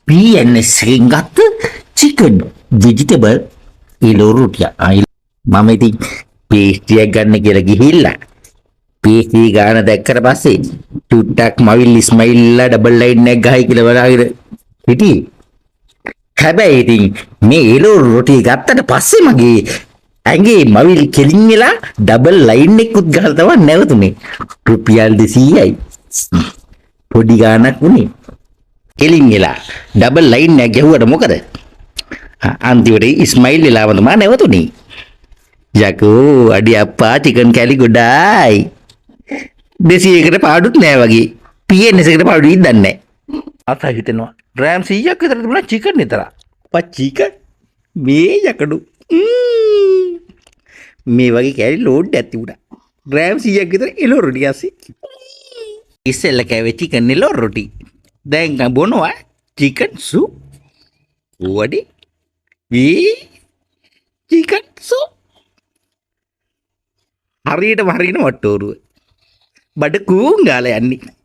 PNS එකෙන් ගත්ත chicken vegetable ඉලෝරුටිය මම ඉතින් පේස්ට්‍රියක් ගන්න කියලා ගිහිල්ලා පේස්ට්‍රි ගාන දැක්කට පස්සේ ටුට්ටක් මවිල් ඉස්මයිල්ලා ඩබල් ලයින් එකක් ගහයි කියලා බලාගෙන හිටියේ. හැබැයි ඉතින් මේ එළවලු රොටිය ගත්තට පස්සේ මගේ ඇඟේ මවිල් කෙලින් වෙලා ඩබල් ලයින් එකකුත් ගහලා තමයි නැවතුනේ. රුපියල් 200යි. පොඩි ගාණක් උනේ. කෙලින් වෙලා ඩබල් ලයින් එක ගැහුවට මොකද? අන්තිමට ඉස්මයිල් වෙලාම තමයි නැවතුනේ. යකෝ අඩි අප්පා චිකන් කැලි ගොඩායි. 200කට පාඩුත් නෑ වගේ. PNS එකට පාඩු ඉදන්නේ නෑ. අත හිතෙනවා ග්‍රෑම් 100ක් විතර තිබුණා චිකන් විතර. චිකන් මේ යකඩු මේ වගේ කැලි ලෝඩ් එකක් තිබුණා. ග්‍රෑම් 100ක් විතර එළවලු රොටි ඇස්සේ. ඉස්සෙල්ල කෑවේ චිකන් එළවලු රොටි. දැන් බොනවා චිකන් සූප්. වඩි චිකන් සූප්. හරියටම වට්ටෝරුව. බඩ කූං ගාලා යන්නේ.